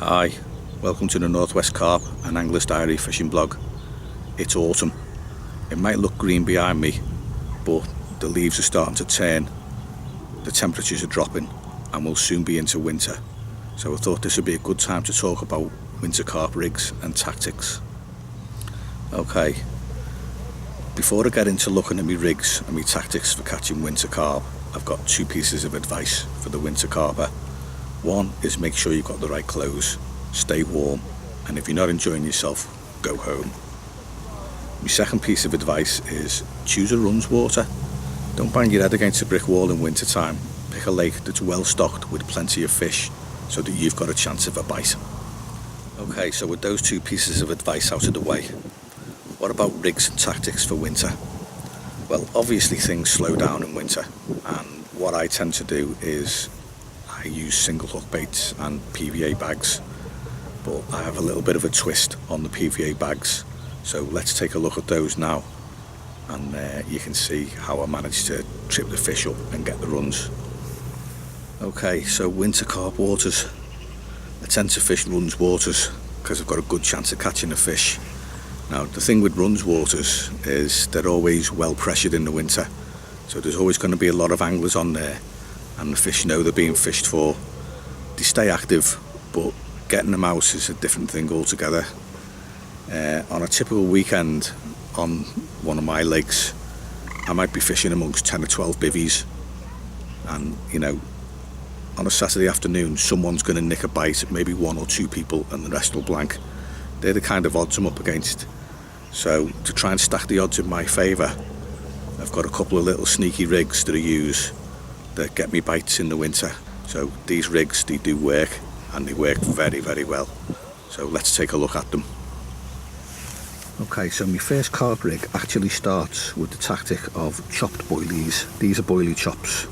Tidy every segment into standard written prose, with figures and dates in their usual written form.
Hi, welcome to the Northwest Carp and Angler's Diary fishing blog. It's autumn. It might look green behind me, but the leaves are starting to turn, the temperatures are dropping, and we'll soon be into winter. So I thought this would be a good time to talk about winter carp rigs and tactics. Okay, before I get into looking at my rigs and my tactics for catching winter carp, I've got two pieces of advice for the winter carper. One is make sure you've got the right clothes, stay warm, and if you're not enjoying yourself, go home. My second piece of advice is choose a runs water. Don't bang your head against a brick wall in winter time. Pick a lake that's well stocked with plenty of fish so that you've got a chance of a bite. Okay, so with those two pieces of advice out of the way, what about rigs and tactics for winter? Well, obviously things slow down in winter, and what I tend to do is I use single hook baits and PVA bags, but I have a little bit of a twist on the PVA bags. So let's take a look at those now, and you can see how I managed to trip the fish up and get the runs. Okay, so winter carp waters. I tend to fish runs waters because I've got a good chance of catching a fish. Now the thing with runs waters is they're always well pressured in the winter, so there's always going to be a lot of anglers on there, and the fish know they're being fished for. They stay active, but getting them out is a different thing altogether. On a typical weekend on one of my lakes, I might be fishing amongst 10 or 12 bivvies, and you know, on a Saturday afternoon someone's going to nick a bite, maybe one or two people, and the rest will blank. They're the kind of odds I'm up against. So to try and stack the odds in my favour, I've got a couple of little sneaky rigs that I use that get me bites in the winter. So these rigs, they do work, and they work very, very well. So let's take a look at them. Okay, so my first carp rig actually starts with the tactic of chopped boilies. These are boilie chops.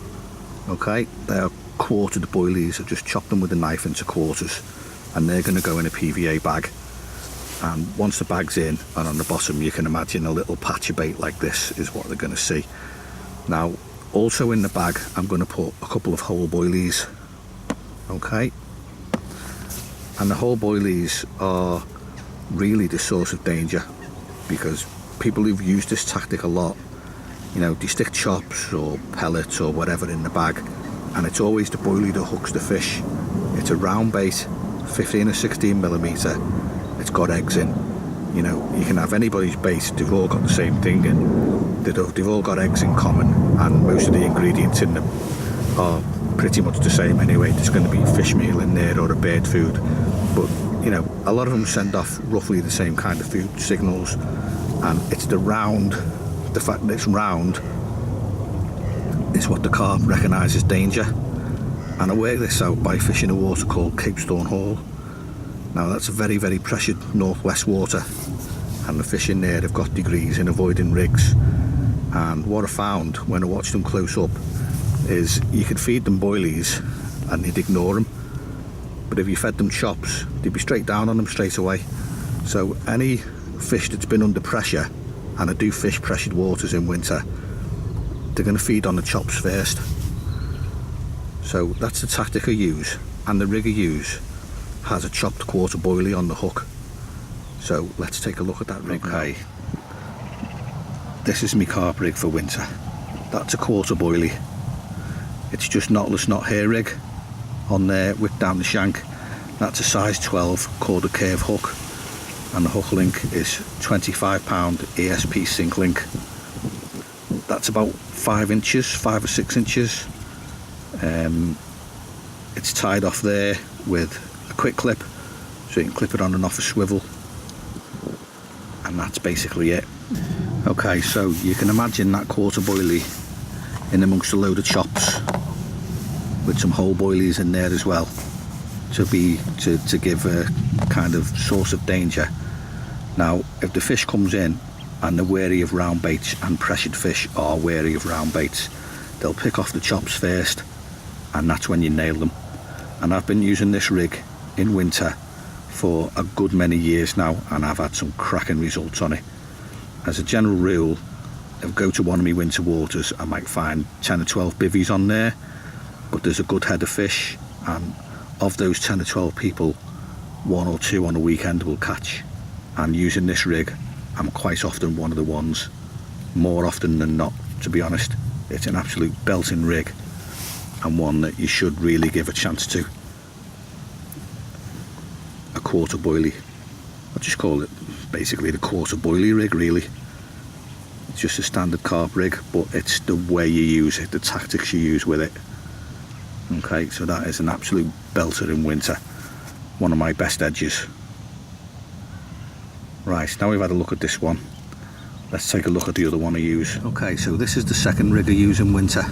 Okay, they are quartered boilies. I've just chopped them with a knife into quarters, and they're going to go in a PVA bag. And once the bag's in, and on the bottom you can imagine a little patch of bait like this is what they're going to see. Now also in the bag I'm going to put a couple of whole boilies. Okay, and the whole boilies are really the source of danger, because people who've used this tactic a lot, you know, they stick chops or pellets or whatever in the bag, and it's always the boilie that hooks the fish. It's a round bait, 15 or 16 millimeter. It's got eggs in. You know, you can have anybody's bait, they've all got the same thing in. They've all got eggs in common, and most of the ingredients in them are pretty much the same anyway. There's going to be fish meal in there or a bird food, but you know, a lot of them send off roughly the same kind of food signals, and it's the round, the fact that it's round is what the carp recognise as danger. And I work this out by fishing a water called Capestone Hall. Now that's a very, very pressured northwest water, and the fish in there have got degrees in avoiding rigs. And what I found when I watched them close up is you could feed them boilies and they'd ignore them, but if you fed them chops, they'd be straight down on them straight away. So any fish that's been under pressure, and I do fish pressured waters in winter, they're going to feed on the chops first. So that's the tactic I use, and the rig I use has a chopped quarter boilie on the hook. So let's take a look at that rig. Okay, this is my carp rig for winter. That's a quarter boilie. It's just knotless knot hair rig on there, whipped down the shank. That's a size 12 called a curve hook, and the hook link is £25 ESP sync link. That's about 5 inches, 5 or 6 inches. It's tied off there with a quick clip, so you can clip it on and off a swivel, and that's basically it. Okay, so you can imagine that quarter boilie in amongst a load of chops with some whole boilies in there as well, to give a kind of source of danger. Now if the fish comes in and they're wary of round baits, and pressured fish are wary of round baits, they'll pick off the chops first, and that's when you nail them. And I've been using this rig in winter for a good many years now, and I've had some cracking results on it. As a general rule, if I go to one of my winter waters, I might find 10 or 12 bivvies on there, but there's a good head of fish, and of those 10 or 12 people, 1 or 2 on a weekend will catch. And using this rig, I'm quite often one of the ones, more often than not, to be honest. It's an absolute belting rig, and one that you should really give a chance to. A quarter boilie. I'll just call it basically the quarter boilie rig, really. It's just a standard carp rig, but it's the way you use it, the tactics you use with it. Okay, so that is an absolute belter in winter. One of my best edges. Right, now we've had a look at this one, let's take a look at the other one I use. Okay, so this is the second rig I use in winter.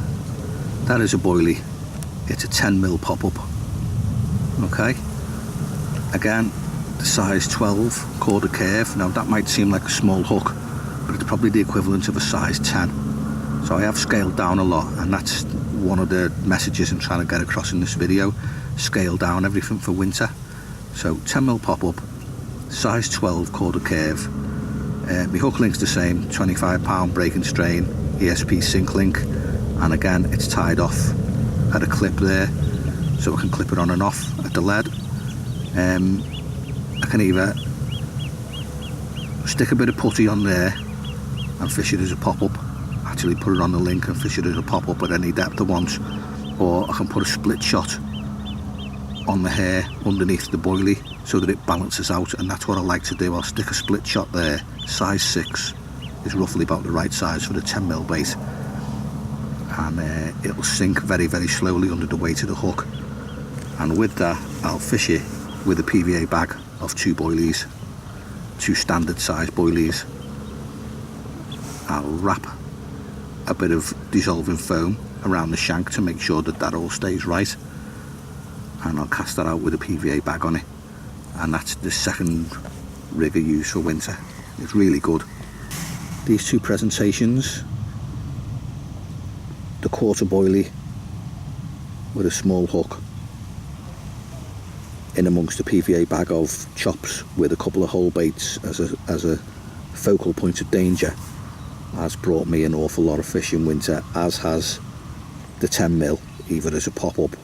That is a boilie. It's a 10mm pop-up. Okay, again, the size 12 called a curve. Now that might seem like a small hook, but it's probably the equivalent of a size 10. So I have scaled down a lot, and that's one of the messages I'm trying to get across in this video. Scale down everything for winter. So 10mm pop-up, size 12 called a curve. My hook link's the same, 25 break and strain, ESP sync link, and again it's tied off at a clip there, so I can clip it on and off at the lead. I can either stick a bit of putty on there and fish it as a pop-up, actually put it on the link and fish it as a pop-up at any depth I want, or I can put a split shot on the hair underneath the boilie so that it balances out, and that's what I like to do. I'll stick a split shot there. Size 6 is roughly about the right size for the 10mm bait, and it'll sink very, very slowly under the weight of the hook. And with that, I'll fish it with a PVA bag of 2 boilies, 2 standard size boilies. I'll wrap a bit of dissolving foam around the shank to make sure that that all stays right, and I'll cast that out with a PVA bag on it. And that's the second rig I use for winter. It's really good. These 2 presentations, the quarter boilie with a small hook in amongst a PVA bag of chops with a couple of whole baits as a focal point of danger, has brought me an awful lot of fish in winter, as has the 10mm, either as a pop-up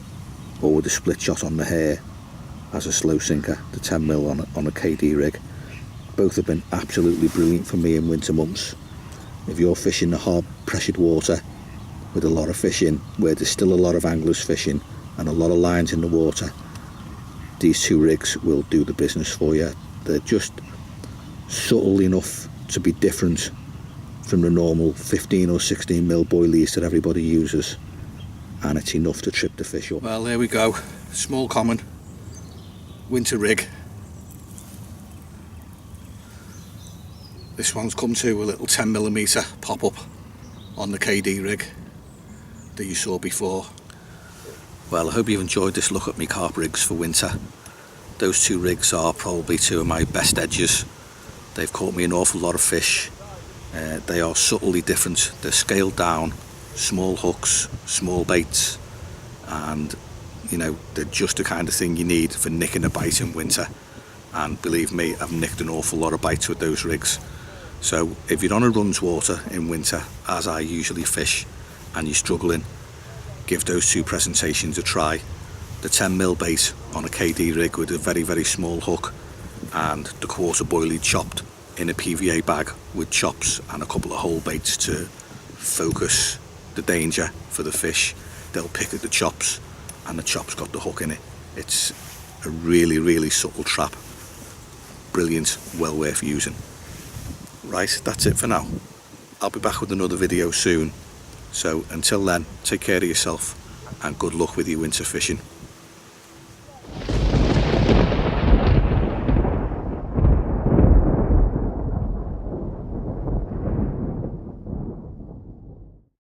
or with a split shot on the hair as a slow sinker, the 10mm on a KD rig. Both have been absolutely brilliant for me in winter months. If you're fishing the hard pressured water with a lot of fish in, where there's still a lot of anglers fishing and a lot of lines in the water, these 2 rigs will do the business for you. They're just subtle enough to be different from the normal 15 or 16mm boilies that everybody uses, and it's enough to trip the fish up. Well, there we go, small common winter rig. This one's come to a little 10mm pop-up on the KD rig that you saw before. Well, I hope you've enjoyed this look at my carp rigs for winter. Those 2 rigs are probably 2 of my best edges. They've caught me an awful lot of fish. They are subtly different. They're scaled down, small hooks, small baits, and you know, they're just the kind of thing you need for nicking a bite in winter. And believe me, I've nicked an awful lot of bites with those rigs. So if you're on a runs water in winter, as I usually fish, and you're struggling, give those 2 presentations a try. The 10mm bait on a KD rig with a very, very small hook, and the quarter boilie chopped in a PVA bag with chops and a couple of whole baits to focus the danger for the fish. They'll pick at the chops, and the chop's got the hook in it. It's a really, really subtle trap. Brilliant, well worth using. Right, that's it for now. I'll be back with another video soon. So until then, take care of yourself and good luck with your winter fishing.